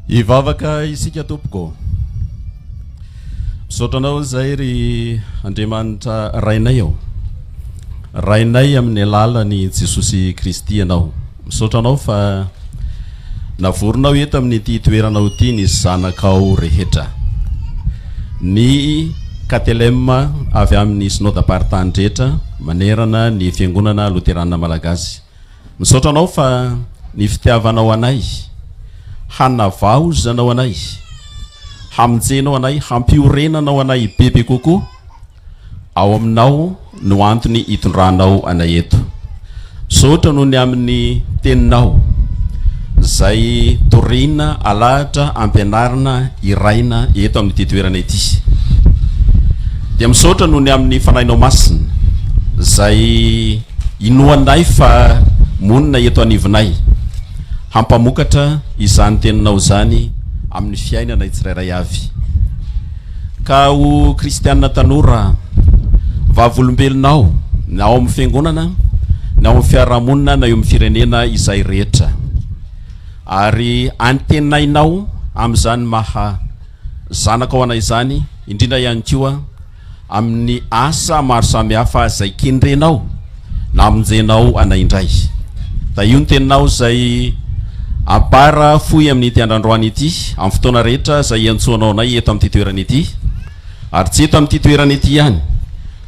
Ivavaka isika tompoko. Misotranao zay ry Andriamanitra rainay ao. Rainay amin'ny alalan'i Jesosy Kristy ianao. Misotranao fa navoronao eto amin'ity toeranao ity ny zanakao rehetra. Ny KTLM avy amin'ny synodam-paritany rehetra manerana ny fiangonana loterana malagasy. Misaotra anao fa ny fitiavanao anay, hanavaozanao anay, hamonjenao anay, hampiorenanao anay bebe kokoa ao aminao no antony hitondranao anay eto. Misaotra noho ny amin'ny teninao zay torina alahatra ampianarina iraina eto amin'ny toerana ity. Dia misaotra noho ny amin'ny fanahinao masina zay inoanay fa monina eto anivonay, hampamokatra izany teninao zany amin'ny fiainanay tsirairay avy. Ka ho kristianina tanora, vavolombelonao na ao amin'ny fiangonana na ao amin'ny fiarahamonina na eo amin'ny firenena izay rehetra, ary antenainao amin'izany maha zanakao anay zany, indrindra ihany koa amin'ny asa maro samihafa zay kendrenao na amonjenao anay indray. Da io ny teninao zay apara fohy amin'ity androany ity, amin'ny fotoana rehetra zay iantsoanao anay eto amin'ity toerana ity, ary tsy eto amin'ity toerana ity ihany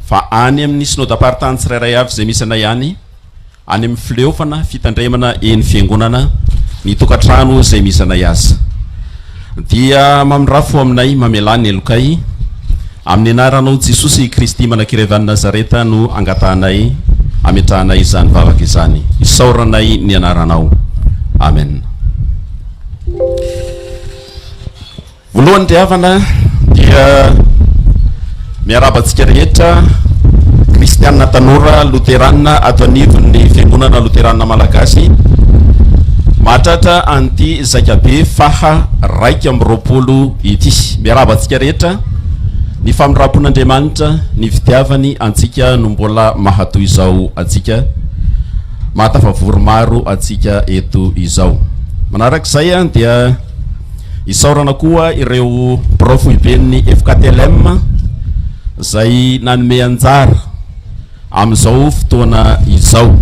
fa any amin'ny synodam-paritany tsirairay avy zay misy anay any amin'ny fileofana fitandremana eny fiangonana ny tokantrano zay misy anay azy. Dia mamindrafo aminay mamelany elokay amin'ny anaranao Jesosy Kristy manankirevan'i Nazareta no angatahanay ametrahanay izany vavaka izany, isaoranay ny anaranao. Amen. Voalohany ndiavana dia miarabantsika rehetra kristianina tanora luteranina ato anivon'ny fiangonana luteranina malagasy mahatratra anty zakabe faha 120 ity. Miarabantsika rehetra ny famindram-pon'Andriamanitra, ny fitiavany antsika no mbola mahatoy izao atsika, mahatafavory maro atsika eto izao. Manarak'izay dia isaorana koa ireo profoiben'ny FKTLM zay nanome anjara amin'izao fotoana izao.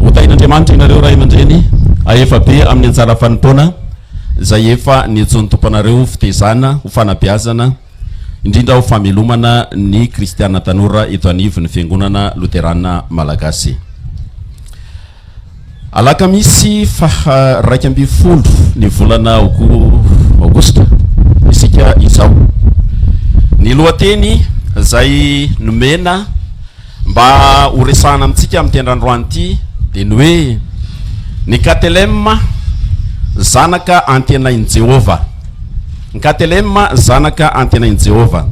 Hotain'Andriamanitra inareo ray aman-dreny aefa be amin'ny anjara fanompoana zay efa niantsony tomponareo fitezana ho fanabeazana indrindra ho famelomana ny kristianina tanora eto anivon'ny fiangonana luterana malagasy. Alakamisy faha 12 ny volana Aogositra isika izao. Ny lohateny zay nomena mba horesahana amintsika amin'ny tendrandroany ity dia ny hoe ny KTLM zanaka antenain'i Jehova. Ny KTLM zanaka antenain'i Jehova.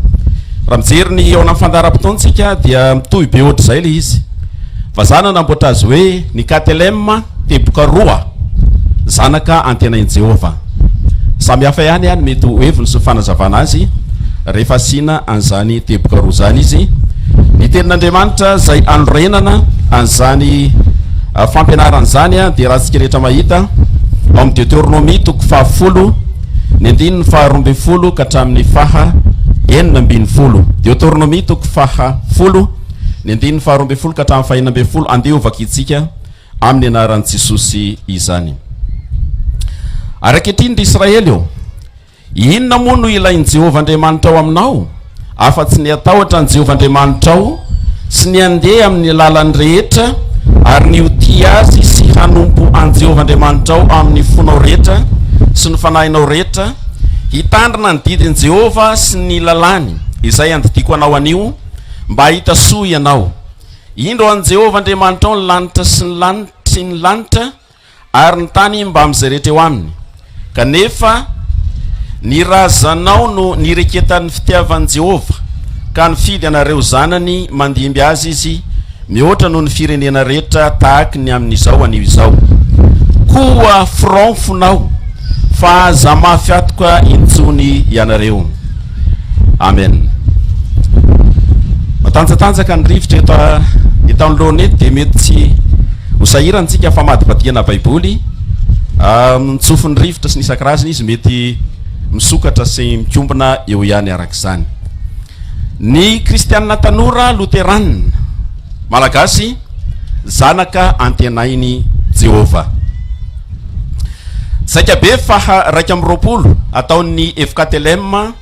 Raha mijery ny eo amin'ny fandaharam-potoantsika dia mitohy be ohatra izay le izy. Fa zana namboatra azy hoe ny KTLM teboka roa zanaka antenain'i Jehova. Samy hafa ihany ihany mety ho heviny sy fanazavana azy rehefa asiana an'izany teboka roa zany izy. Ny tenin'Andriamanitra zay anorenana an'izany fampianarana zany dia raha tsika rehetra mahita ao amin'ny Deutéronomie 10 ny 12 ka hatramin'ny faha 19. Deutéronomie 10 ny 12 ka hatramin'ny faha 19 andeha ovakitsika amin'ny anaran'i Jesosy izany. Araketriny ry Israely eo, inona moa no ilain'i Jehovah Andriamanitra ao aminao afa-tsy ny atahotra ny Jehovah Andriamanitra ao sy ny andeha amin'ny lalany rehetra ary ny hoti azy sy hanompo an Jehovah Andriamanitra ao amin'ny fonao rehetra sy ny fanahinao rehetra, hitandrina ny didin'i Jehovah sy ny lalany izay andidiko anao anio mba hita soa ianao. Indro an Jehovah Andriamanitra ao ny lanitra sy ny lanitra ary ny tany mba amin'izay rehetra eo aminy. Kanefa ny razanao no nireketan'ny fitiavan'i Jehovah ka nifidy anareo zanany mandimby azy izy mihoatra noho ny firenena rehetra tahaka ny amin'izao anio izao. Koa fironfonao fa aza mafiatoka intsony ianareo. Amen. Matanjatanjaka ny rivotra eto anoloana eto dia mety tsy hosahirantsika fa madibadiana baiboly. Mitsofin'ny rivotra sy ny isan-karazany izy mety misokatra sy mikombona eo ihany arak'izany. Ny kristianina tanora luteranina malagasy zanaka antenainy Jehova. Zakabe faha raika am'roapolo ataon'ny FKTLM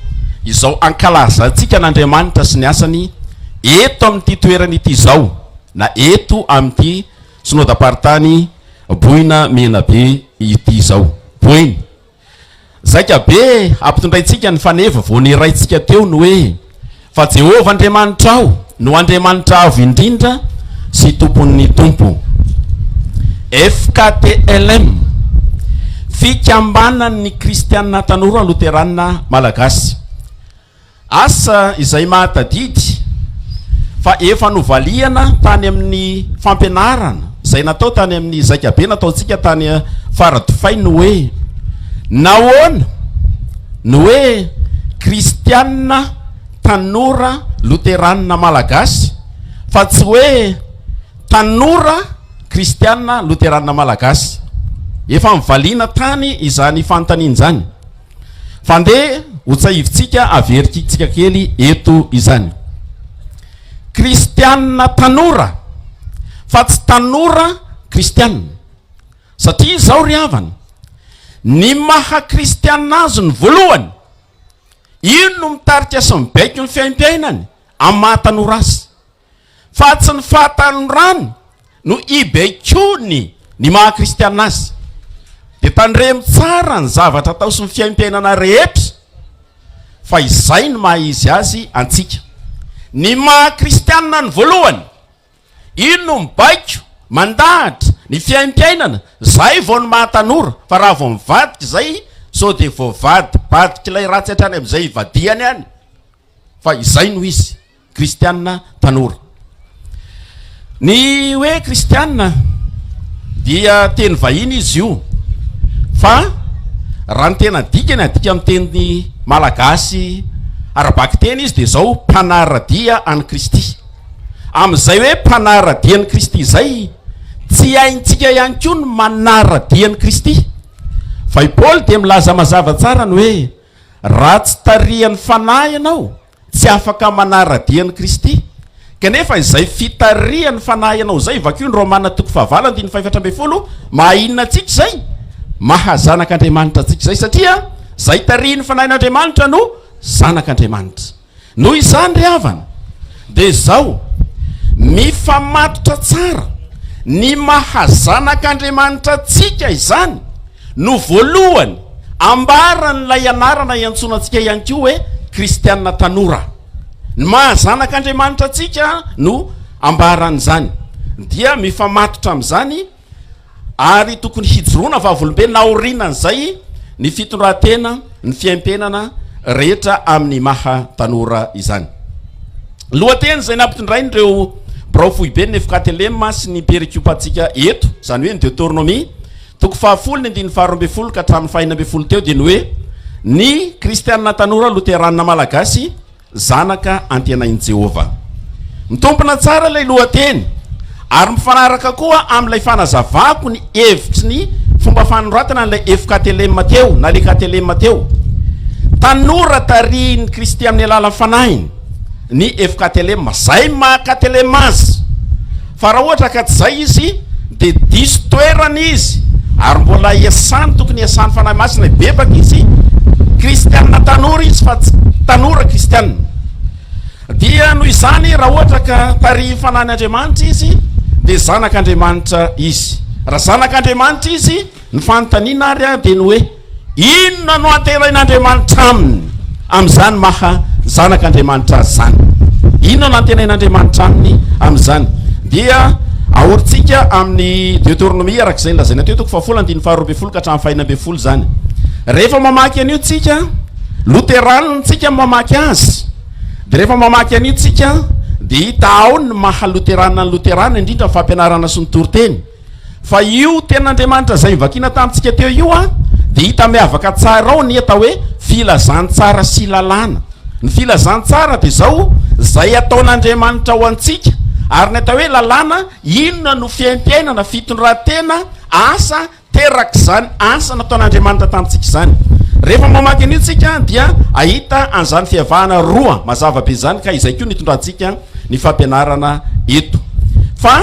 izao ankalaza antsika n'Andriamanitra sy ny asany eto amin'ity toerana ity zao na eto amin'ity synodam-paritany Bohina Menabe ity zao Bohiny. Zakabe ampitondraitsika ny faneva vao niraitsika teo ny hoe fa Jehova Andriamanitra aho no Andriamanitra avo indrindra sy tompon'ny tompo. FKTLM fikambanan'ny kristianina tanora luteranina malagasy. Asa izay mahatadidy fa efa novaliana tany amin'ny fampianarana izay natao tany amin'ny Zakabe nataontsika tany Faradofay no hoe nahoana no hoe kristianina tanora luteranina malagasy fa tsy hoe tanora kristianina luteranina malagasy. Efa mivaliana tany izany fantaniana zany. Fandeha hotsahivitsika averikitsika kely eto izany. Kristianina tanora fa tsy tanora kristianina. Satria zao ry havana, ny maha kristianina azy ny voalohany, ino no mitarika sy mibaiko ny fiaim-piainany amin'ny maha tanora azy, fa tsy ny fahatanorany no ibaikony ny maha kristianina azy. De tandremo tsara ny zavatra atao sy ny fiaim-piainana rehetra, fa izay ny maha izy azy antsika. Ny maha kristianina ny voalohany, ino no mibaiko mandahatra ny fiaim-piainana, zay vao ny maha tanora. Fa raha vao mivadika zay so de vao vadika ilay ratsy hatrany amin'izay ivadiany any, fa izay no izy kristianina tanora. Ny hoe kristianina dia teny vahiny izy io, fa raha ny tena dikany adika amin'ny teny malagasy arabaky teny izy de zao mpanaradia any Kristy. Amin'izay hoe mpanaradia any Kristy zay, tsy haintsika ihany koa ny manaradia any Kristy. Fa i Paul de milaza mazava tsara ny hoe raha tsy tarihan'ny fanahy ianao tsy afaka manaradia any Kristy. Kanefa izay fitarihan'ny fanahy ianao zay, vakio ny Romana 12:5 mahainona antsika zay? Mahazanak'Andriamanitra antsika zay, satria zay tarihin'ny fanahin'Andriamanitra no zanak'Andriamanitra. Noho izany ry havana, de zao mifamatotra tsara ny mahazanak'Andriamanitra antsika izany no voalohany ambaran'ilay anarana iantsona antsika ihany koa hoe kristianina tanora. Ny mahazanak'Andriamanitra antsika no ambaran'izany, dia mifamatotra amin'izany ary tokony hijoroana vavolobe naorinan'izay ny fitondratena ny fiaim-piainana rehetra amin'ny maha tanora izany. Lohateny zay nampitondраin'ireo braofoibe ny FKTLM sy ny perikupantsika eto, zany hoe ny Deutéronomie 10:12 ka hatramin'ny 14 teo, de ny hoe ny kristianina tanora luteranina malagasy zanaka antenain'i Jehova. Mitompona tsara ilay lohateny ary mifanaraka koa amin'ilay fanazavako ny hevitry ny fomba fanoratana n'ilay FKTLM teo na le KTLM teo. Tanora tarihiny Kristy amin'ny alalan'ny fanahiny ny FKTLM, zay maha KTLM azy. Fa raha ohatra ka tsy zay izy de diso toerana izy, ary mbola iasany tokony iasany fanahy masina bebaka izy, kristianina tanora izy fa tsy tanora kristianina. Dia noho izany raha ohatra ka tarihy fanan'Andriamanitra izy de zanak'Andriamanitra izy. Raha zanak'Andriamanitra izy, ny fanontaniana ary de ny hoe inona no antenain'Andriamanitra aminy amin'izany maha zanak'Andriamanitra azy zany. Inona no antenain'Andriamanitra aminy amin'izany? Dia ahoritsika amin'ny Deutéronomie arak'izay lazaina teo 12:12 ka hatramin'ny 14 zany. Rehefa mamaky an'io tsika luteranina tsika mamaky azy, de rehefa mamaky an'io tsika de hita ao ny maha luteranina ny luterana indrindra ny fampianarana sy ny toroteny. Fa io ten'Andriamanitra zay mivakina tamintsika teo io de hita miavaka tsara ao ny atao hoe filazantsara sy lalàna. Ny filazantsara de zao zay ataon'Andriamanitra ho antsika, ary ny atao hoe lalàna, inona no fiaim-piainana, fitondratena, asa terak'izany asa nataon'Andriamanitra tamintsika izany. Rehefa mamaky an'io tsika dia ahita an'izany fiavahana roa mazava be zany, ka izay koa nitondrantsika ny fampianarana eto. Fa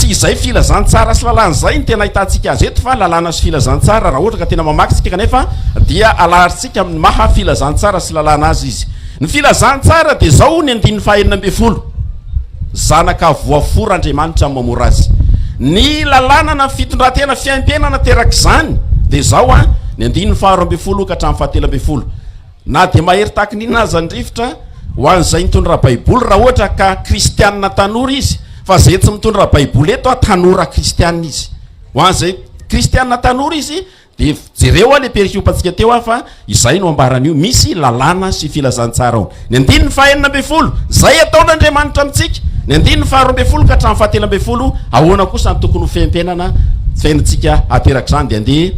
tsy izay filazantsara sy lalàn'zay ny tena ahitantsika azy eto fa lalàna sy filazantsara raha ohatra ka tena mamakytsika kanefa dia alarintsika amin'ny maha filazantsara sy lalàna azy izy. Ny filazantsara dia zao ny 240 zanaka voafor'Andriamanitra mamora azy. Ny lalàna fitondrantena fiaimpenana terak'izany dia zao ny 240 ka hatramin'ny 720. Na dia mahery tahaka n'inona aza ny rivotra ho an'izay nitondra baiboly raha ohatra ka kristianina tanora izy, fa zay tsy mitondra baiboly eto tanora kristianina izy. Ho an'izay kristianina tanora izy dia jereo le perikopantsika teo fa izay no ambaran'io misy lalàna sy filazantsara ao. Ny 240 zay ataon'Andriamanitra amintsika. Ny 240 ka hatramin'ny 720 ahoana kosa ny tokony ho fiaimpenana fiainantsika aterak'izany dia andeha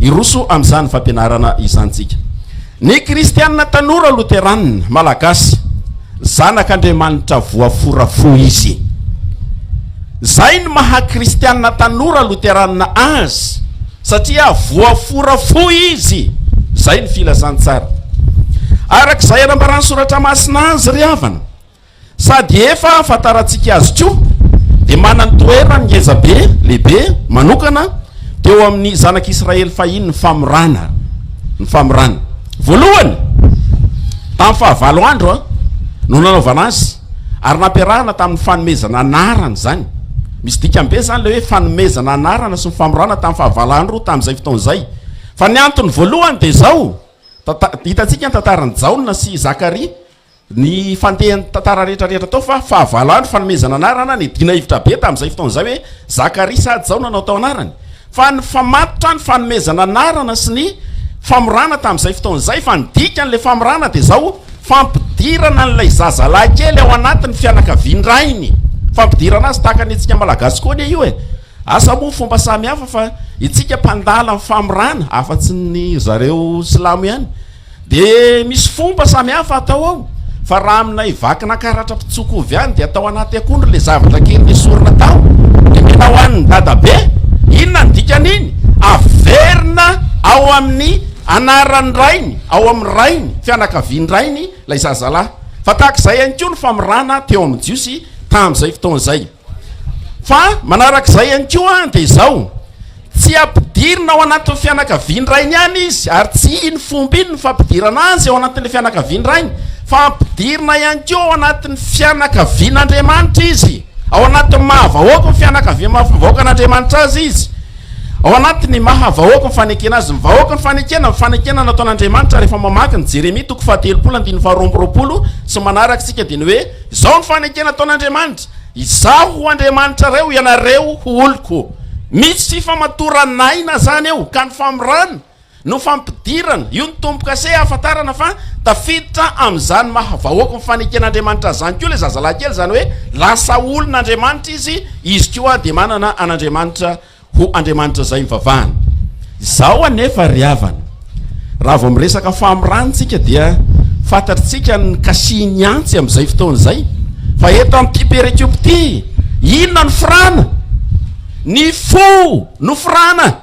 iroso amin'izany fampianarana izantsika. Ny kristianina tanora luteranina malagasy zanak'Andriamanitra voaforafo izy. Zay ny maha kristianina tanora luteranina azy satria voaforafo izy. Zay ny filazantsara. Arak'izay anambarany soratra masina azy ry havana, sady efa afantarantsika azy koa dia manana toerana ngezabe lehibe manokana teo amin'ny zanak'Israely fahiny ny famorana. Ny famorana voalohany tamin'ny fahavalo andro no nanaovana azy ary nampiarahana tamin'ny fanomezana anarana zany. Misy dikambe zany le hoe fanomezana anarana sy ny famorana tamin'ny fahavalo andro tamin'izay fotoan'izay. Fa ny antony voalohany dia zao, hitantsika ny tantaran'ny Jaona sy Zakaria ny fandehany tantara rehetrarehetra tao fa fahavalo andro fanomezana anarana ny dina hivitra be tamin'izay fotoan'izay hoe Zakaria sady Jaona no atao anarany. Fa ny famatotra ny fanomezana anarana sy ny famorana tamin'izay fotoan'izay fa ny dikan'le famorana dia zao fampidirana n'ilay zazalahy kely ao anatin'ny fianakavian-drainy. Fampidirana azy tahaka ny antsika malagasy koa io asa moa fomba samy hafa fa itsika mpandala amin'ny famorana afa-tsy ny zareo silamo ihany dia misy fomba samy hafa atao ao. Fa raha aminay vakina karatra mpitsoko ovy ihany dia atao anaty akondro le zavatra kely nisorina tao dia mena ho an'ny dadabe. Inona ny dikan'iny? Averina ao amin'ny anaran'ny rainy, ao amin'ny rainy fianakavian'ny rainy lay zazalahy. Fa tahak'izay ihany koa ny famorana teo amin'ny jiosy tamin'izay fotoan'izay. Fa manarak'izay ihany koa dia zao tsy ampidirina ao anatin'ny fianakavian'ny rainy ihany izy ary tsy iny fomba iny ny fampidirana azy ao anatin'le fianakavian'ny rainy, fa ampidirina ihany koa ao anatin'ny fianakavian'Andriamanitra izy, ao anatin'ny mahavahoaka ny fianakaviana mahavahoaka an'Andriamanitra azy izy, ao anatin'ny mahavahoaka ny fanekena azy. Mivahoaka ny fanekena nataon'Andriamanitra rehefa mamaky ny Jeremia 7:20 sy manaraksika dia ny hoe izao ny fanekena ataon'Andriamanitra, izaho ho Andriamanitra reo ianareo ho oloko. Misy famatoran'aina zany eo ka ny famorana no fampidirana io ny tompo-kase ahafantarana fa tafiditra amin'izany mahavahoaka ny faneken'Andriamanitra zany koa le zazalahy kely zany hoe lasa olon'Andriamanitra izy koa dia manana an'Andriamanitra ho Andriamanitra zay mivavahana. Zao anefa ry havana raha vao miresaka famorantsika dia fantatritsika ny kasiny antsy amin'izay fotoan'izay fa eto amin'ity perekiopo ity inona ny firana? Ny fo no firana.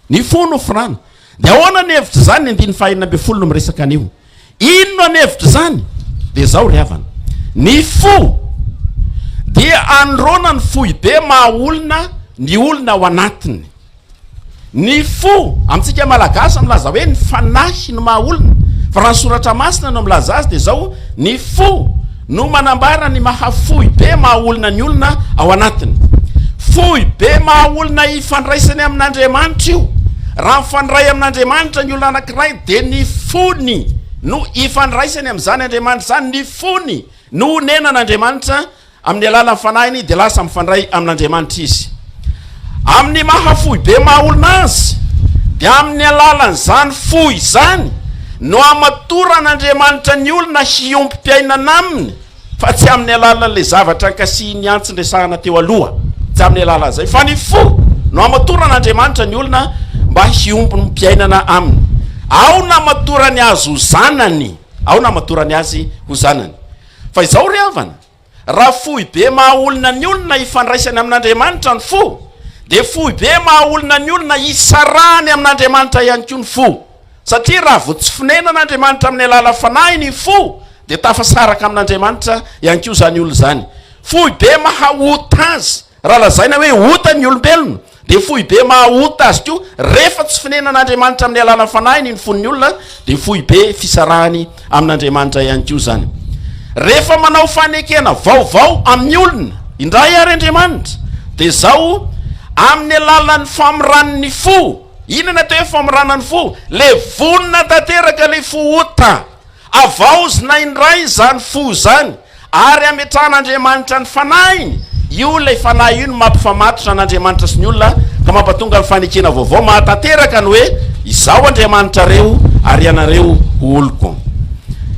Ny fo no firana. Dia ahoana ny hevitra zany ny 240 no miresaka an'io? Inona ny hevitra zany? Dia zao ry havana, ny fo dia androna ny foibe mahaolona ny olona ao anatiny. Ny fo amintsika malagasy milaza hoe ny fanahy no mahaolona, fa raha ny soratra masina no milaza azy dia zao ny fo no manambara ny mahafoibe mahaolona ny olona ao anatiny. Foibe mahaolona ifandraisany amin'Andriamanitra io. Raha mifandray amin'Andriamanitra ny olona anankiray dia ny fony no ifandraisany amin'izany Andriamanitra zany. Ny fony no nenan'Andriamanitra amin'ny alalan'ny fanahiny dia lasa mifandray amin'Andriamanitra izy. Amin'ny mahafoibe mahaolona azy dia amin'ny alalan'izany foy zany no amatoran'Andriamanitra ny olona hiompi-piainana aminy, fa tsy amin'ny alalan'le zavatra nkasiny antsin-dresahana teo aloha, tsy amin'ny alalan'izay, fa ny fo no amatoran'Andriamanitra ny olona mba hiompi-piainana aminy. Ao na matorany azy ho zanany, ao na matorany azy ho zanany. Fa izao ry havana, raha foibe mahaolona ny olona ifandraisany amin'Andriamanitra ny fo, dia foibe mahaolona ny olona isarahany amin'Andriamanitra ihany koa ny fo. Satria raha vao tsy finanan'Andriamanitra amin'ny alala fanahy ny fo dia tafasaraka amin'Andriamanitra ihany koa zany olona zany. Foibe mahaota azy raha lazaina hoe ota ny olombelona de fohy be mahota azy ko rehefa tsy finanan'andriamanitra amin'ny alàna fanahiny ny fon'ny olona de fohy be fisarahany amin'andriamanitra ihany ko zany. Rehefa manao fanekena vaovao amin'ny olona indray ary andriamanitra de zao amin'ny alalan'ny famoran'ny fo. Inona atao hoe famoranany fo? Le vonina tanteraka le fo ota avaozina indray zany fo zany ary ametrahan'andriamanitra ny fanahiny. Io lay fanahy io no mampifamatotra an'andriamanitra sy ny olona ka mampatonga ny fanekena vaovao mahatanteraka ny hoe izao andriamanitra reo ary anareo oloko.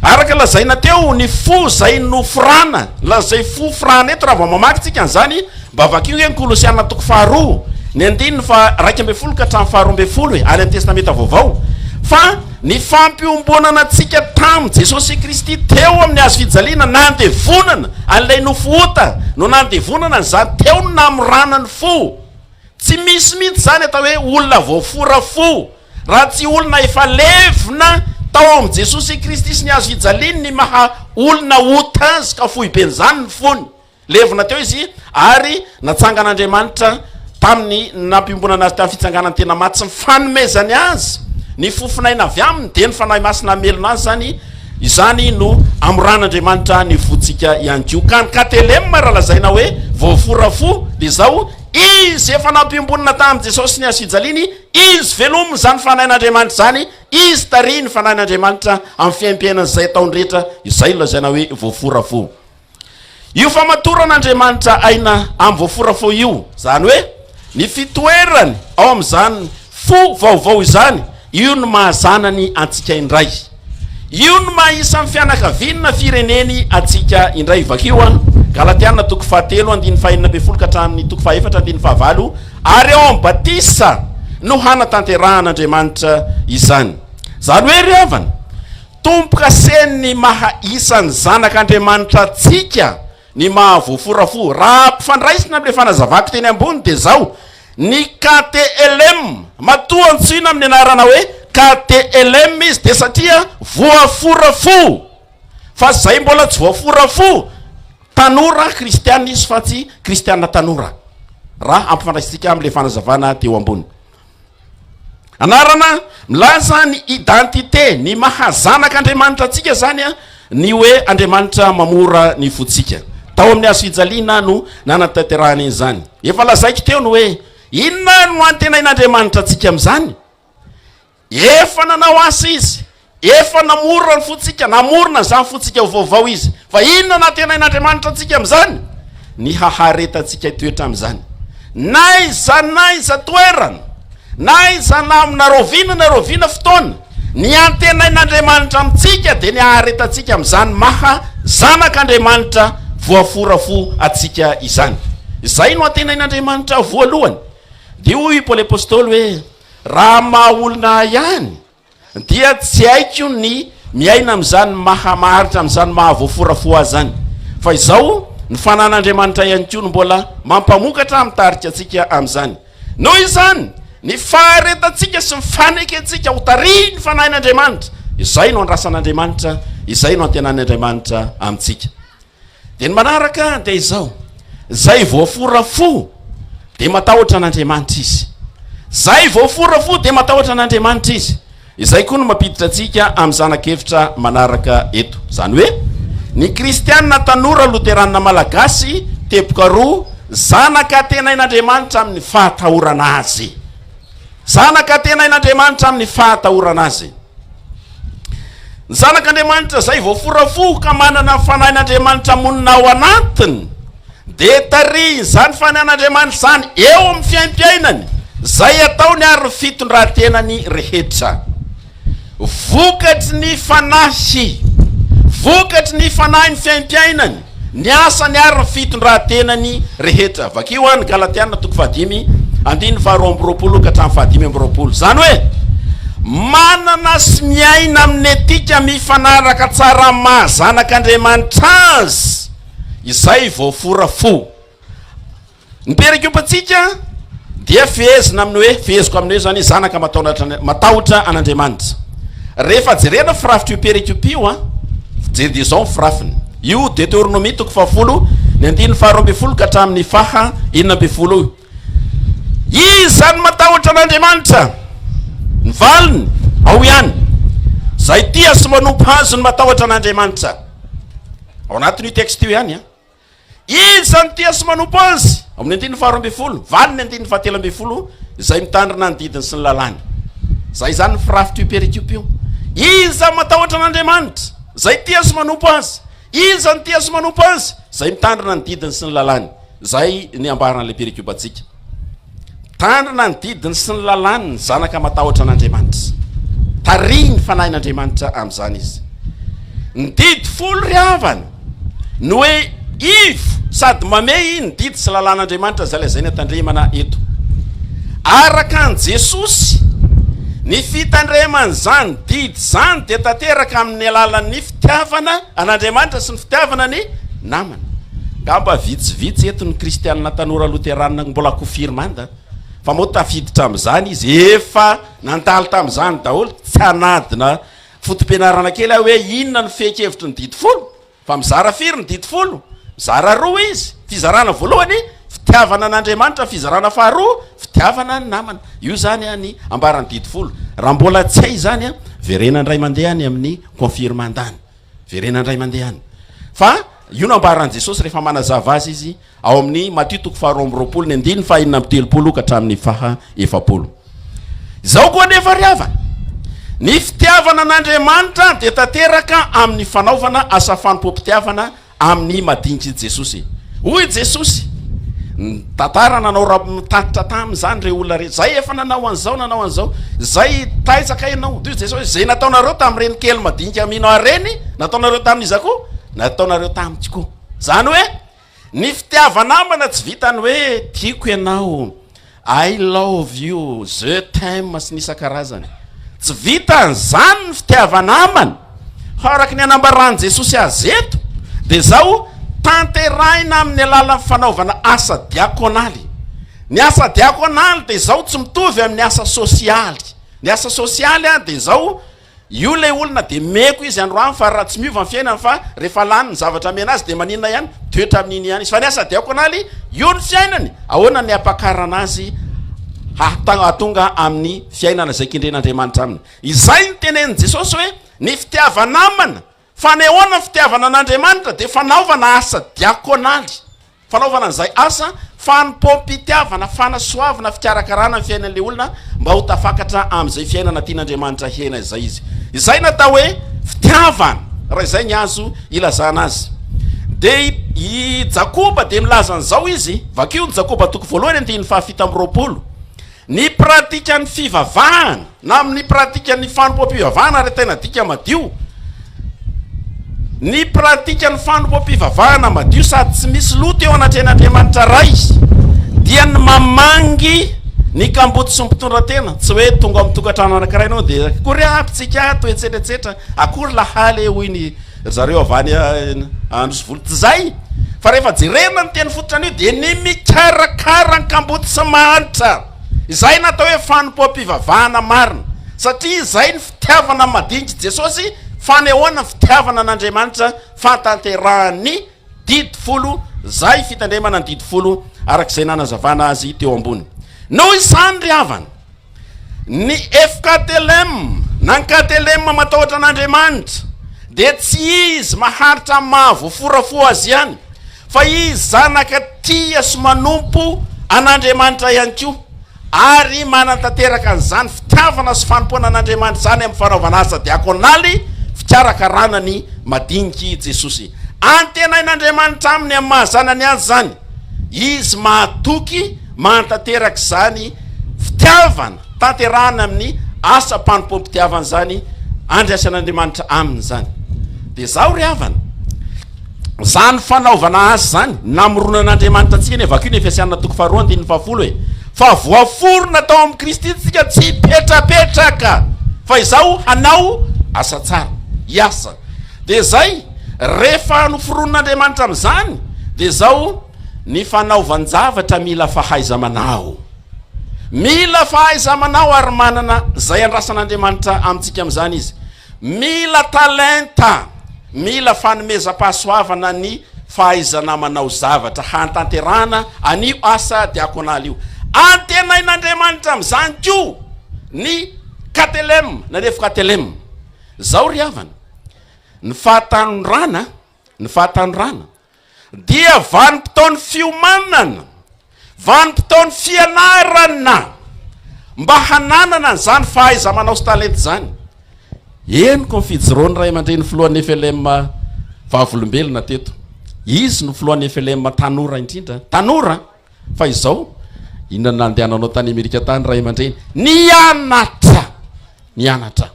Araka lazaina teo ny fo zay nofirana, lazay fo firana eto raha vao mamakytsika an'izany mba vakio hoe ny Kolosiana 2 ny 2:1 ka hatramin'ny 2:12 hoe any an-testamenta vaovao fa ny fampiombonana antsika tamin'i Jesosy Kristy teo amin'ny hazo fijaliana nandevonana an'ilay nofoota no nandevonana zany teo no namoranany fo. Tsy misy mihitsy zany atao hoe olona voafora fo raha tsy olona efa levina tao amin'i Jesosy Kristy sy ny hazo fijaliana ny maha olona ota azy ka fohy be zany ny fony. Levina teo izy ary natsangan'Andriamanitra tamin'ny nampiombonana azy tamin'ny fitsanganany tena maty sy ny fanomezany azy ny fofinaina avy aminy de ny fanahy masina amelona azy zany izany no amoran'Andriamanitra ny fotsika ihany ko. Ka ny katelema raha lazaina hoe voafora fo de zao izy efa nampiombonana tamin'i Jesosy ny hazo fijaliany, izy velominy zany fanahin'Andriamanitra zany, izy tary ny fanahin'Andriamanitra amin'ny fiaim-piainany zay ataony rehetra, izay lazaina hoe voafora fo. Io famatoran'Andriamanitra aina amin'ny voafora fo io zany hoe ny fitoerany ao amin'izany fo vaovao izany, io no mahazanany antsika indray, io no mahisa amin'ny fianakaviana fireneny antsika indray. Vakio Galatiana 4:5 ka hatramin'ny 4:4 ary ao amin'ny batisa no hanatanteran'Andriamanitra izany. Zany hoe ry havana tompoka seny maha isan'ny zanak'Andriamanitra antsika ny mahavoafora fo. Raha ampifandraisina amin'le fanazavako teny ambony de zao ny KTLM matoa antsoina amin'ny anarana hoe KTLM izy de satria voafora fo, fa zay mbola tsy voafora fo tanora kristiana izy fa tsy kristiana tanora raha ampifandraisitsika amin'le fanazavana teo ambony. Anarana milaza ny identité ny mahazanak'Andriamanitra antsika zany ny hoe Andriamanitra mamora ny fotsika tao amin'ny hazo fijaliana no nanatanterahany izany. Efa lazaiko teo no hoe inona no antenain'Andriamanitra antsika amin'izany? Efa nanao asa izy, efa namorona ny fotsika, namorona zany fotsika vaovao izy, fa inona natenain'Andriamanitra antsika amin'izany? Ny haharetantsika toetra amin'izany. Naiza toerana, naiza namina roviana fotoana, ny antenain'Andriamanitra amintsika de ny haharetantsika amin'izany maha zanak'Andriamanitra voafora fo atsika izany. Izay no antenain'Andriamanitra voalohany. De hoy Paul apôstôly hoe raha maha-olona ihany dia tsy haiko ny miaina amin'izany maha maharitra amin'izany mahavoafora fo azy zany, fa izao ny fanan'Andriamanitra ihany ko no mbola mampamokatra amin'ny tarika atsika amin'izany. Noho izany ny faharetantsika sy ny fanekentsika ho tary ny fanahin'Andriamanitra, izay no andrasan'Andriamanitra, izay no antenan'Andriamanitra amintsika. De ny manaraka de izao zay voafora fo de matahotra an'Andriamanitra izy, zay voafora fo de matahotra an'Andriamanitra izy. Izay koa no mampiditra atsika amin'ny zanak'evitra manaraka eto, zany hoe ny kristianina tanora loterana malagasy teboka roa zanaka tenain'Andriamanitra amin'ny fahatahorana azy, zanaka tenain'Andriamanitra amin'ny fahatahorana azy. Ny zanak'Andriamanitra zay voafora fo ka manana fanahin'Andriamanitra monina ao anatiny de tary zany fanahin'Andriamanitra zany eo amin'ny fiaim-piainany zay ataony ary fitondran-tenany rehetra. Vokatry ny fanahy, vokatry ny fanahy ny fiaim-piainany, ny asany ary fitondran-tenany rehetra. Vakio ny Galatiana 5:2 ka hatramin'ny 5:20. Zany hoe manana sy miaina amin'ny etika mifanaraka tsara mahazanak'Andriamanitra azy, izay voafora fo. Ny perekopantsika dia fehezina amin'ny hoe feheziko amin'ny hoe zany zanaka matahotra an'Andriamanitra. Rehefa jerena firafitra io perekopa io de zao ny firafiny. Io Deutéronomie 20 ny andiny faharoa amby folo ka hatramin'ny faha enina amby folo izy zany matahotra an'Andriamanitra ny valiny ao ihany zay tia sy manompo azo ny matahotra an'Andriamanitra ao anatin'io texte io ihany izy zany tia sy manompo azy amin'ny andiny faharoa amby folo valiny andiny fahatelo amby folo zay mitandrina ny didiny sy ny lalàny zay zany ny firafitra io perikiopa io izy zany matahotra an'Andriamanitra zay tia sy manompo azy izy zany tia sy manompo azy zay mitandrina ny didiny sy ny lalàny zay ny ambaran'le perikiopa atsika tandrina ny didiny sy ny lalàny ny zanaka matahotra an'Andriamanitra tary ny fanahin'Andriamanitra am'izany izy ny didy folo ry havana no hoe ivo sady mamey ny didy sy lalàn'Andriamanitra zay le zay ny atandremana eto araka an Jesosy ny fitandremana zany didy zany de tanteraka amin'ny alalan'ny fitiavana an'Andriamanitra sy ny fitiavana ny namana ngamba vitsivitsy eto ny kristianina tanora loteranina mbola kofirmanda fa mo tafiditra am'izany izy efa nandalo tam'izany daholo tsy anadina fotom-pianarana kely hoe inona ny fehikevitry ny didy folo fa mizara firy ny didy folo mizara roa izy fizarana voalohany fitiavana an'Andriamanitra fizarana faharoa fitiavana ny namana io zany any ambarany didy folo raha mbola tsy hay zany verena ndray mandeha any amin'ny confirmandany verena ndray mandeha any fa io no ambaran Jesosy rehefa manazava azy izy ao amin'ny Matthieu toko faharoa amby roapolo ny andiny faha enina amby telopolo ka hatramin'ny faha efapolo zao koa nefa ry havana ny fitiavana an'Andriamanitra de tanteraka amin'ny fanaovana asa fanompom-pitiavana amin'ny madinik'i Jesosy hoy Jesosy tantara nanao raha mitatitra tam'izany re olona rehetra zay efa nanao an'izao zay taitsaka ianao toy Jesosy zay nataonareo tam'ireny kely madinika aminao areny nataonareo tamin'izy koa nataonareo tamitsy koa zany hoe ny fitiavanamana tsy vitany hoe tiako ianao I love you je t'aime sy nisa-karazany tsy vitany zany ny fitiavanamana araka ny anambarany Jesosy azy eto de zao tanteraina amin'ny alalan'ny fanaovana asa diakonaly ny asa diakonaly de zao tsy mitovy amin'ny asa sosialy ny asa sosialy de zao io le olona de meko izy androany fa raha tsy miova ny fiainany fa rehefa lany ny zavatra mena azy de maninona ihany toetra amin'iny ihany izy fa ny asa diakonaly io ny fiainany ahoana ny ampakarana azy hatonga amin'ny fiainana zay kendren'Andriamanitra aminy izay ny tenen'i Jesosy hoe ny fitiavanamana fanehoana ny fitiavana an'Andriamanitra de fanaovana asa diakonaly fanaovana an'izay asa fanompom-pitiavana fanasoavana fikarakarana ny fiainan'le olona mba ho tafakatra am'izay fiainana tian'Andriamanitra hiaina izay izy izay natao hoe fitiavana raha izay ny azo ilazana azy de i Jakoba de milaza an'izao izy vakio ny Jakoba toko voalohany andiny fahafito amby roapolo ny pratika ny fivavahana na amin'ny pratika ny fanompom-pivavahana re tena dika madio ny pratika ny fanompom-pivavahana madio sady tsy misy loto eo anatren'Andriamanitra ray dia ny mamangy ny kamboty sy mpitondra-tena tsy hoe tonga amin'ny tokantrano anankiray anao de akory apitsika toetsetratsetra akory lahaly hoy zareo avany androsovolo tsy zay fa rehefa jerena ny teny fototra an'io de ny mikarakara ny kamboty sy mahanitra izay natao hoe fanompom-pivavahana marina satria izay ny fitiavana madiniky Jesosy fanehoana fitiavana an'Andriamanitra fatanterahany didy folo zay fitandremana ny didy folo arak'izay nanazavana azy teo ambony noho izany ry havana ny efkatelem na ny katelem matahotra an'Andriamanitra de tsy izy maharitra mahavoforafo azy ihany fa izy zanaka tia sy manompo an'Andriamanitra ihany koa ary manantanteraka an'izany fitiavana sy fanompoana an'Andriamanitra zany amin'ny fanaovana asa diakonaly fikarakarana ny madiniky Jesosy antenain'Andriamanitra aminy amin'ny mahazanany azy zany izy mahatoky mantanteraka zany fitiavana tanterahana amin'ny asa mpanompoam-pitiavana zany andraisan'Andriamanitra aminy zany de zao ry havana zany fanaovana azy zany namorona an'Andriamanitra antsika ny avakio ny Efesianina toko faharoa andiny fahafolo hoe fa voaforona tao amin'ny Kristy tsika tsy petrapetraka fa izao hanao asa tsara iasa de zay rehefa noforonon'Andriamanitra am'izany de zao ny fanaovanjavatra mila fahaiza manao ary manana zay andrasan'Andriamanitra amintsika am'izany izy mila talenta mila fanomeza-pahasoavana ny fahaizana manao zavatra hantanterahana anio asa diakonaly io. Antenain'Andriamanitra amin'izany ko ny katelem na rehefa katelem zao ry havana ny fahatanrana dia vanim-potoany fiomanana, vanim-potoany fianarana mba hananana n'izany fahaiza manao sy talenta zany. Eniko ny fijoroany ray aman-dreny filohan'ny FLM vavolombelona teto, izy no filohan'ny FLM tanora indrindra, tanora fa izao inona nandehananao tany Amerika tany ray aman-dreny, nianatra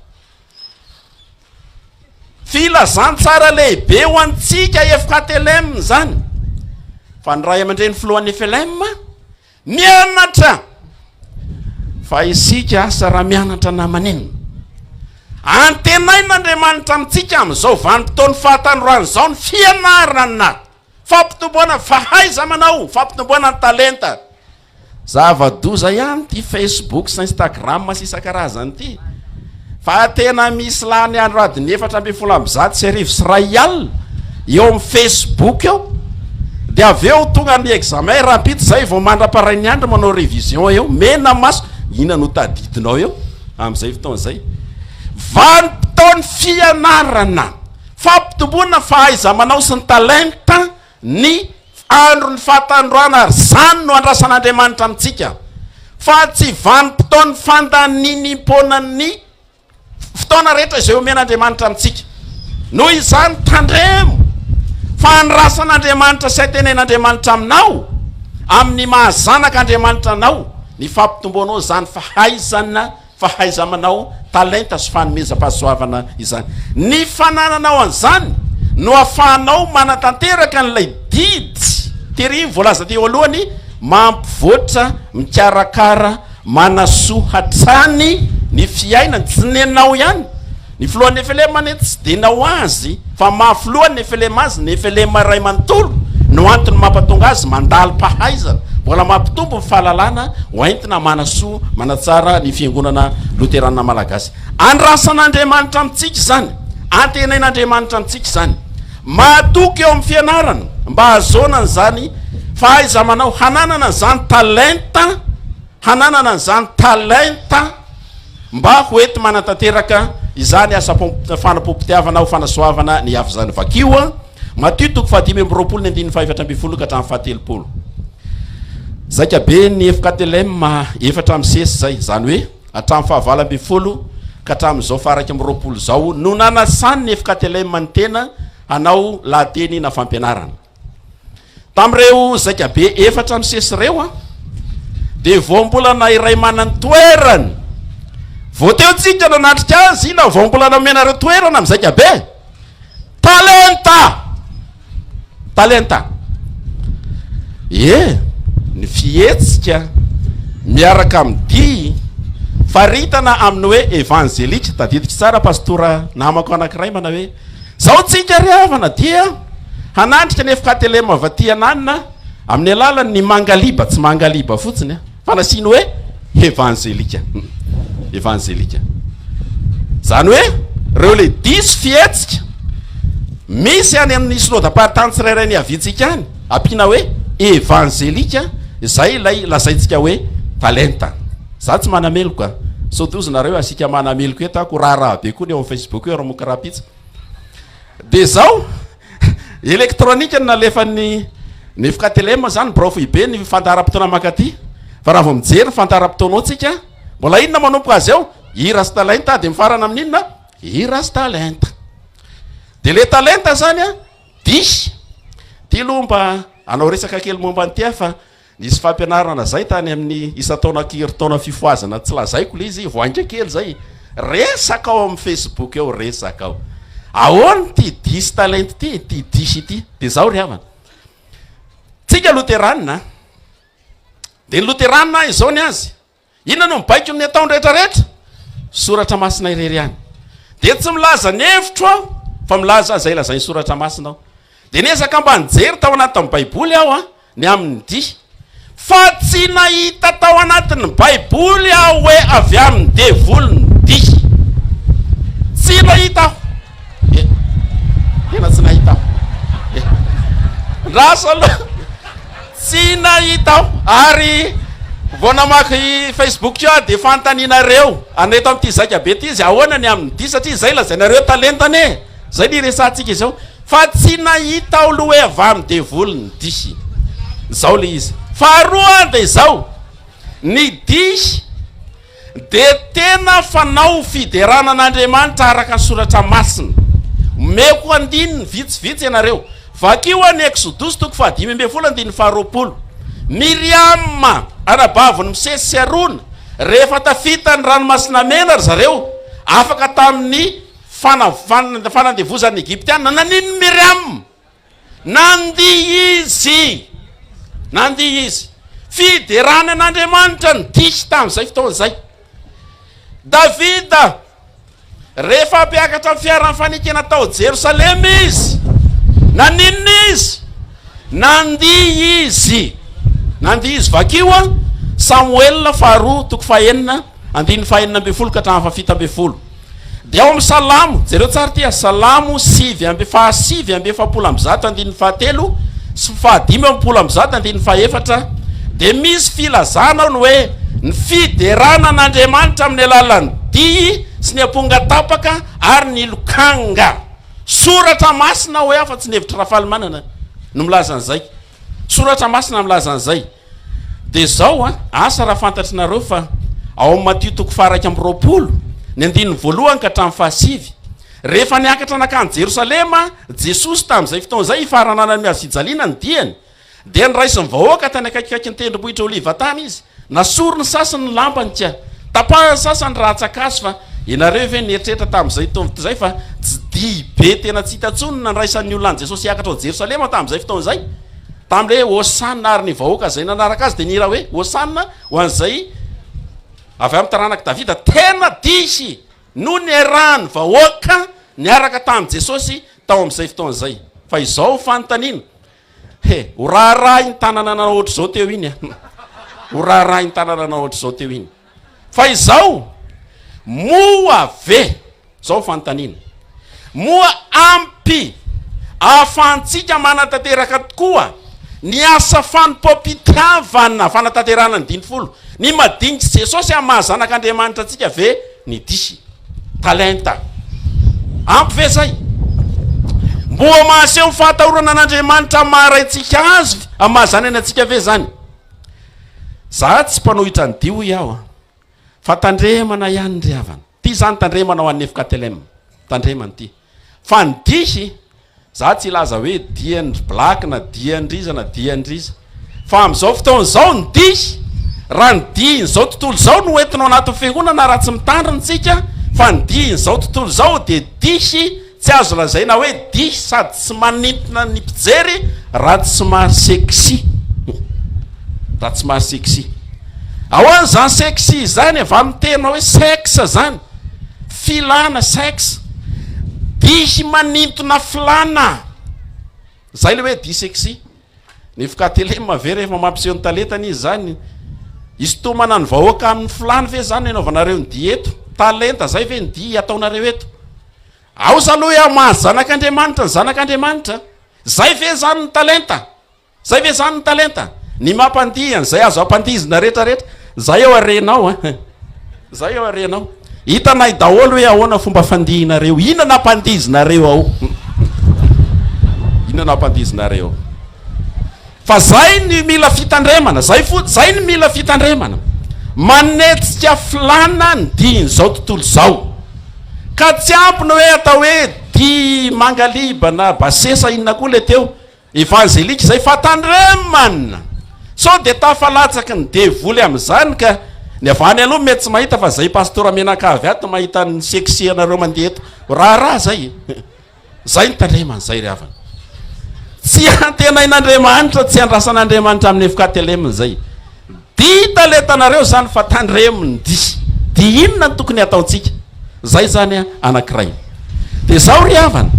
filazany tsara lehibe ho antsika FKTLM zany, fa ny ray aman-dreny filohan'ny FLM mianatra, fa isika asa raha mianatra namanena. Antenain'Andriamanitra amintsika amin'izao vanim-potoany fahatanorana zao ny fianarana, fampitomboana fahaiza manao, fampitomboana ny talenta. Zava-doza ihany ty Facebook sy Instagram sy isan-karazany ty, fa tena misy lany andro adiny 4,7 eo amin'ny Facebook eo. Dia aveo tonga ny examen rapide zay vao mandra-parainy andro manao revision eo, mena maso ina no tadidinao eo amin'izay fotoana zay. Vanim-potoany fianarana, fampitomboana fahaiza manao sy ny talenta, ny andro ny fahatandroana, zany no andrasan'Andriamanitra amintsika, fa tsy vanim-potoany fandaninimponany fotoana rehetra izay omen'Andriamanitra amintsika. Noho izany tandremo fa andrasan'Andriamanitra sy atenen'Andriamanitra aminao, amin'ny mahazanaka Andriamanitra anao, ny fampitomboanao zany fahaiza manao talenta sy fanomeza-pahasoavana izany. Ny fanananao an'izany no ahafahanao manatanteraka n'ilay didy tery voalaza teo alohany, mampivoatra, mikarakara, manasoa hatrany ny fiainana, tsy nenao ihany. Ny filohan'ny FLM nety tsy denao azy, fa mahafilohan'ny FLM azy, ny FLM ray manontolo no antony mampatonga azy mandalo pahaizana, mbola mampitombo ny fahalalana hoentina manasoa, manatsara ny fiangonana loterana malagasy. Andrasan'Andriamanitra amintsika zany, antenain'Andriamanitra amintsika zany, matoky eo amin'ny fianarana mba hazonana zany fahaiza manao, hananana zany talenta, hananana zany talenta mba hoety manatanteraka izany asa fanapompitiavana ho fanasoavana ny avy zany vakioa. Matio 5:20 ka hatramin'ny 7. Zaika be ny FKTLM 4 zay, zany hoe hatramin'ny 9 ka hatramin'izao faraky amin'ny 20 zao no nanasany ny FKTLM ny tena hanao lahateny na fampianarana. Tam'ireo zaika be 4 reo de vao mbola na iray manany toerany, vao teo tsika nanatrika azy na vao mbola namenareo toerana amin'ny zaika be, talenta ny fihetsika miaraka amin'ny faritana amin'ny hoe evangelika. Tadidika tsara pastora namako anankiray mana hoe zao tsika ry havana dia hanandrika ny FKTLM avaty ananina amin'ny alalany mangaliba, tsy mangaliba fotsiny fa nasiany hoe evangelika. Zany hoe reo le 10 fihetsika misy any amin'ny synodam-paritany tsirairay ny avitsika any ampiana hoe evangelika, zay lay lazaitsika hoe talenta. Za tsy manameloka sodozonareo asika manameloka eto ako raha be koa ny eo amin'ny Facebook eo ramoka rapitsa. De zao elektronika ny nalefa ny FKTLM zany brofo be ny fandaharam-potoana makaty, fa raha vao mijery fandaharam-potoanao tsika mbola inona manompoka azy eo, hira sy talenta, de mifarana amin'ny inona, hira sy talenta. De le talenta zany disy ty lomba anao resaka kely momba ny fa nisy fampianarana zay tany amin'ny isa-taona taona fifoazana, tsy lazaiko le izy voangy kely zay, resaka ao amin'ny Facebook eo, resaka ao ahoany ty disy talenta ty disy ty. De zao ry havana tsika loteranina, de ny loteranina izao ny azy, inona no mibaiko amin'ny ataony rehetrarehetra, soratra masina irery any. De tsy milaza ny hevitro aho, fa milaza zay lazay soratra masina aho. De nesaka mba nijery tao anatin'ny baiboly aho ny amin'ny dia, fa tsy nahita tao anatin'ny baiboly aho hoe avy amin'ny devolony dia, tsy nahita aho, tena tsy nahita aho. lasa aloha tsy nahita ary vao namaky Facebook io de fantaninareo aneto am'ty zaika be ty izy ahoana ny amin'ny dy satria zay lazainareo talentany zay ny resantsika izao fa tsy nahita olo hoe avy amin'ny devolony disy zao le izy faharoa de zao ny disy de tena fanao fiderana an'Andriamanitra araka ny soratra masina meko andininy vitsivitsy ianareo vakio any Exodus 5:12 Miriam anabavony misesy arona rehefa tafita ny ranomasina mena ry zareo afaka tamin'ny fanandevozan'ny Egyptiana naniny Miriam nandihy izy fiderana an'Andriamanitra ny disy tamin'izay fotoan'izay Davida rehefa ampiakatra amin'ny fiaran'ny fanikena tao Jerosalema izy naninona izy nandihy izy vakio Samuel 2:2-4 de ao amin'ny Salamo jereo tsara ty Salamo 7:7-7 sy 5:4 de misy filazana ny hoe ny fiderana an'Andriamanitra amin'ny alalan'ny dihy sy ny aponga tapaka ary ny lokanga soratra masina hoe afa tsy nevitra rafalimanana no milaza an'izay soratra masina milaza an'izay de zao asa raha fantatrinareo fa ao amin'ny Matthieu 2:20 ny 9-7 rehefa niakatra nakany Jerosalema Jesosy tamin'izay fotoan'izay ifaranana ny azijaliana ny diany de niraisiny vahoaka tany akaikikaiky ny tendrombohitra Oliva tany izy nasorony sasany ny lambany tia tapahany sasany ratsakasy fa inareo ve nieritreritra tamin'izay tonvotozay fa tsy di be tena tsy hitatsony nandraisan'ny olona any Jesosy hiakatra ao Jerosalema tamin'izay fotoan'izay tam'le hosanna ary ny vahoaka zay nanaraka azy de nira hoe hosanna ho an'izay avy amin'ny taranaka Davida tena disy no ny erahany vahoaka niaraka tamin'i Jesosy tao amin'izay fotoan'izay fa izao fanontaniana ho raharaha iny tanana na ohatr' zao teo iny ho raharaha iny tanana na ohatr' zao teo iny fa izao moa ve zao fanontaniana moa ampy ahafahantsika manatanteraka tokoa ny asa fanompom-pitiavana fanatanterana ny 10 ny madinika Jesosy amin'ny mahazanak'Andriamanitra atsika ve ny disy talenta ampy ve zay mboa mahaseho fahatahorana an'Andriamanitra maharaitsika azy amin'ny mahazanany atsika ve zany za tsy mpanohitra ny dio iaho fa tandremana ihany ndry havana ty zany tandremana ho an'ny Efkatelem tandremana ty fa ny disy za tsy ilaza hoe diandry black na diandriza na diandriza fa am'izao fotoan'izao ny disy raha ny diiny zao tontolo zao no entinao anatin'ny fiangonana raha tsy mitandronytsika fa ny diiny zao tontolo zao de disy tsy azo lazaina hoe disy sady tsy manintona ny mpijery raha tsy mahasexy raha tsy mahasexy ahoany zany sexy zany avy amin'ny tena hoe sexe zany filana sexe disy manintona filana zay le hoe disy sexy ny Efkatelema ve rehefa mampiseho ny talentany izy zany izy to manany vahoaka amin'ny filana ve zany anaovanareo ny di eto talenta zay ve ny di ataonareo eto ao zaloha mahazanak'Andriamanitra ny zanak'Andriamanitra zay ve zany ny talenta zay ve zany ny talenta ny mampandihany zay azo ampandizina rehetrarehetra zay eo arenao zay eo arenao hitanay daholo hoe ahoana fomba fandihinareo ina nampandizinareo ao ina nampandizinareo fa zay ny mila fitandremana zay ny mila fitandremana manetsika filana ny diiny zao tontolo zao ka tsy ampina hoe atao hoe di mangaliba na basesa inona koa le teo evangelika zay fatandremana so de tafalatsaky ny devoly am'izany ka ny avany aloha mety tsy mahita fa zay pastora menakavy ato mahita ny sexy anareo mandeha eto raharaha zay zay ny tandremana zay ry havana tsy antenain'Andriamanitra tsy andrasan'Andriamanitra amin'ny Efkatelema zay di talentanareo zany fa tandremony di inona ny tokony ataontsika zay zany anankiray de zao ry havana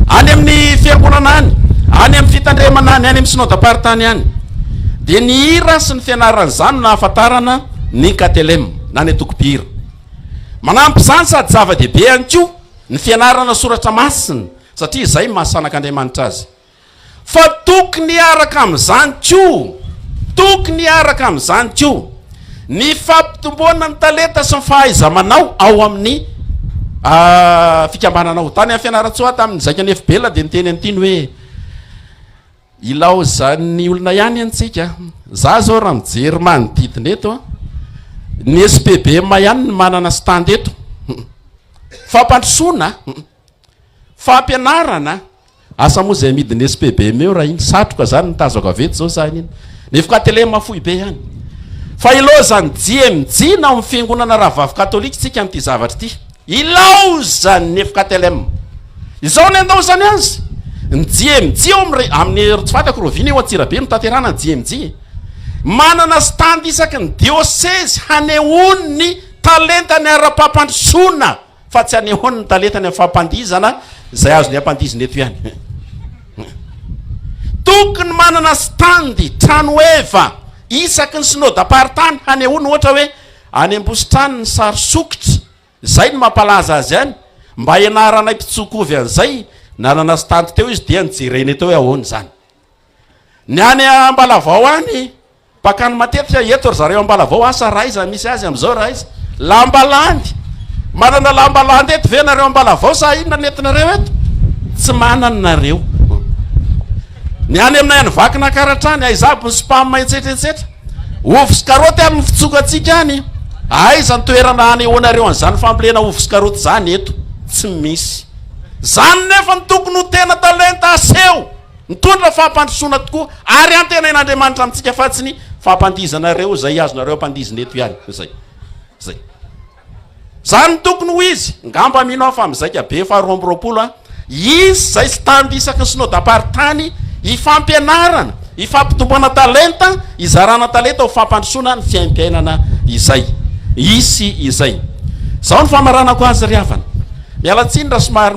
any amin'ny fiangonana any any amin'ny fitandremana any any amin'ny synodam-paritany any de ny hira sy ny fianarany zany no nahafantarana ny Katelema na ny Tokopira manampy zany sady zava-dehibe any ko ny fianarana soratra masina satria izay mahasanak'Andriamanitra azy. Fa tokony araka amin'izany koa, tokony araka amin'izany koa ny fampitomboana ny talenta sy ny fahaiza-manao ao amin'ny fikambananao. Tany amin'ny fianaratsoa tamin'ny zaika ny FBL dia niteny an'itiny hoe ilao zany olona ihany antsika. Za zao raha mijery manodidina eto, ny SPB ihany ny manana stand eto. Fampandrosoana, fampianarana, asa moa izay midiny SPB meo raha iny satroka zany nitazako aveto zao zany iny. Nefa tele mafoy be ihany. Fa ilao zany JMJ na amin'ny fiangonana Rahavavy Katolika tsika amin'ity zavatra ity. Ilao zany nefa KTLM. Izao ny andao zany azy. Ny JMJ amin'ny tsy fantako roviny eo Antsirabe mitaterana ny JMJ. Manana stand isaky ny diocèse hanehoany ny talentany ara-pampandrosoana fa tsy hanehoany ny talentany amin'ny fampandizana izay azony ampandizina eto ihany. Tokony manana standy trano eva isaky ny synodam-paritany hanehoany ohatra hoe any Ambositrano ny sary sokitra, zay ny mampalaza azy ihany, mba ianaranay mpitsokovy an'izay nanana standy teo izy dia nijereny teo hoe ahoany zany. Ny any Ambalavao any pakany matetika eto zareo Ambalavao asa raiza misy azy amin'izao raha izy lamba landy, manana lamba landy eto ve nareo Ambalavao sa inona nentinareo eto? Tsy manana nareo. Ny any aminay any vakina karatrany aizabo ny spam etsetretsetra, ovy sy karoty amin'ny fitsokatsika any, aiza ny toerana hanehoanareo an'izany fambolena ovy sy karoty zany eto? Tsy misy. Zany nefa ny tokony ho tena talenta aseho, mitondra fampandrosoana tokoa, ary antenain'Andriamanitra amintsika fa tsy ny fampandizanareo zay azonareo ampandizina eto ihany. Zay zany tokony ho izy. Ngamba mino fa mizaika be fa 2020 izy zay stand isaky ny synodam-paritany ifampianarana, ifampitomboana talenta, izarana talenta ho fampandrosoana ny fiaim-piainana izay isy izay. Zao ny famaranako azy ry havana. Mialatsiny raha somary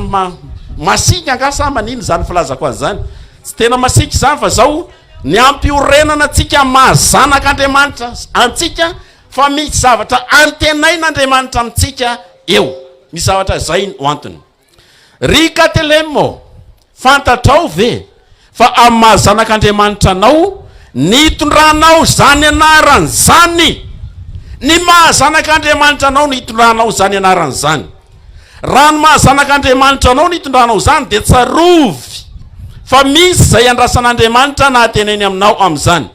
masika angasa manino zany filazako azy zany. Tsy tena masika zany fa zao ny ampiorenana antsika mahazanak'Andriamanitra antsika fa misy zavatra antenain'Andriamanitra amintsika eo. Misy zavatra zay ho antony. Ry KTLM fantatrao ve fa amin'ny mahazanak'Andriamanitra anao nitondranao zany anarany zany. Ny mahazanak'Andriamanitra anao nitondranao zany anarany zany. Raha ny mahazanak'Andriamanitra anao nitondranao zany dia tsarovy fa misy zay andrasan'Andriamanitra nahatenainy aminao amin'izany.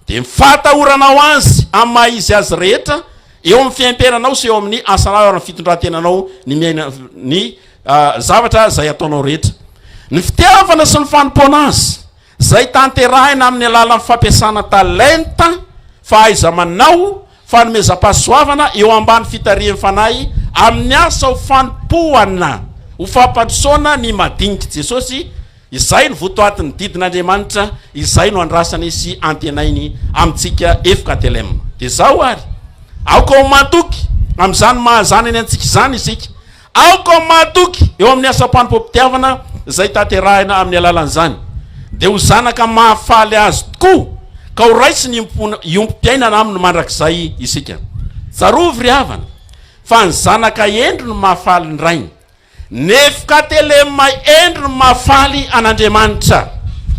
Dia mifatahoranao azy amin'ny maha izy azy rehetra eo amin'ny fiaim-piainanao sy eo amin'ny asanao ary ny fitondrantenanao ny miaina ny zavatra zay ataonao rehetra. Ny fitiavana sy ny fanompoana azy zay tanterahina amin'ny alalan'ny fampiasana talenta, fahaiza-manao, fanomezam-pahasoavana eo ambany fitarian'ny fanahy amin'ny asa ho fanompoana, ho fampandrosoana ny madinika Jesosy. Izay ny votoatin'ny didin'Andriamanitra, izay no andrasany sy antenainy amintsika FKTLM. Dia zao ary aoka ho matoky amin'izany mahazanany antsika izany isika, aoka ho matoky eo amin'ny asam-panompo-pitiavana zay tanterahina amin'ny alalan'izany, dia ho zanaka mahafaly azy tokoa ka ho raisy ny iompi-piainana aminy mandrakizay isika. Tsarovy ry havana fa ny zanaka endro no mahafaly ny rainy, nefa KTLM endro no mahafaly an'Andriamanitra,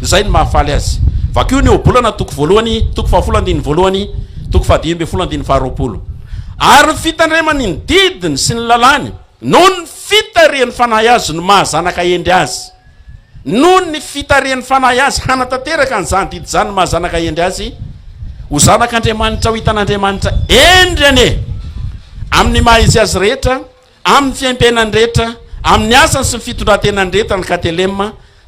zay no mahafaly azy. Vakio ny obolana toko voalohany, toko 7:2, toko 5:20. Ary ny fitandremany ny didiny sy ny lalàny noho ny fitarian'ny fanahy azy no mahazanaka endry azy. Noho ny fitarian'ny fanahy azy hanatanteraka an'izany didy zany mahazanaka endry azy. Ho zanak'Andriamanitra ho hitan'Andriamanitra endry ane amin'ny maha izy azy rehetra, amin'ny fiaim-piainany rehetra, amin'ny asany sy ny fitondrantenany rehetra ny KTLM,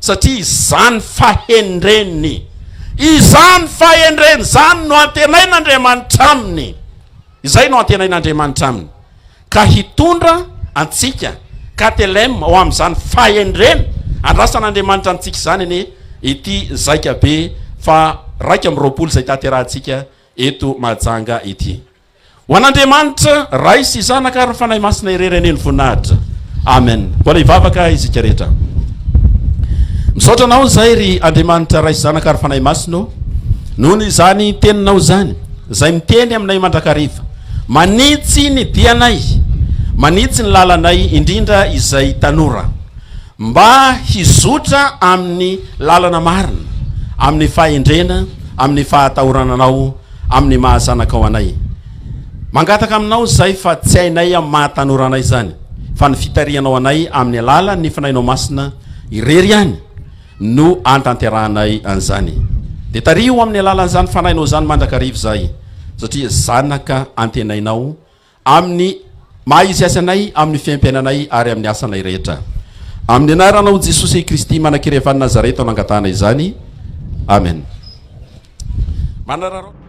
satria izany fahendreny, izany fahendreny zany no antenain'Andriamanitra aminy. Izay no antenain'Andriamanitra aminy ka hitondra antsika KTLM ho amin'izany fahendreny andrasan'Andriamanitra antsika zany ane ity zaika be fa 2:20 zay tanterahantsika eto Mahajanga ity. Ho an'Andriamanitra ray sy zanaka ary fanahy masina irerany eny voninahitra. Amen. Mbola hivavaka isika rehetra. Misaotra anao zay ry Andriamanitra ray sy zanaka ary fanahy masina noho ny zany teninao zany zay miteny aminay mandrakariva, manitsy ny dianay, manitsy ny lalanay indrindra izay tanora, mba hizotra amin'ny lalana marina, amin'ny fahendrena, amin'ny fahatahorananao, amin'ny mahazanaka ao anay. Mangataka aminao zay fa tsy hainay amin'ny mahatanoranay zany, fa ny fitarianao anay amin'ny alala ny fanainao masina irery ihany no antanterahanay an'izany. De tario amin'ny alalan'izany fanainao zany mandrakarivo zay, satria zanaka antenainao amin'ny maha izy asanay, amin'ny fiaimpiainanay ary amin'ny asanay rehetra. Amin'ny anaranao Jesosy Kristy manankirevan'i Nazareta ao nangatana izany. Amen. Manararao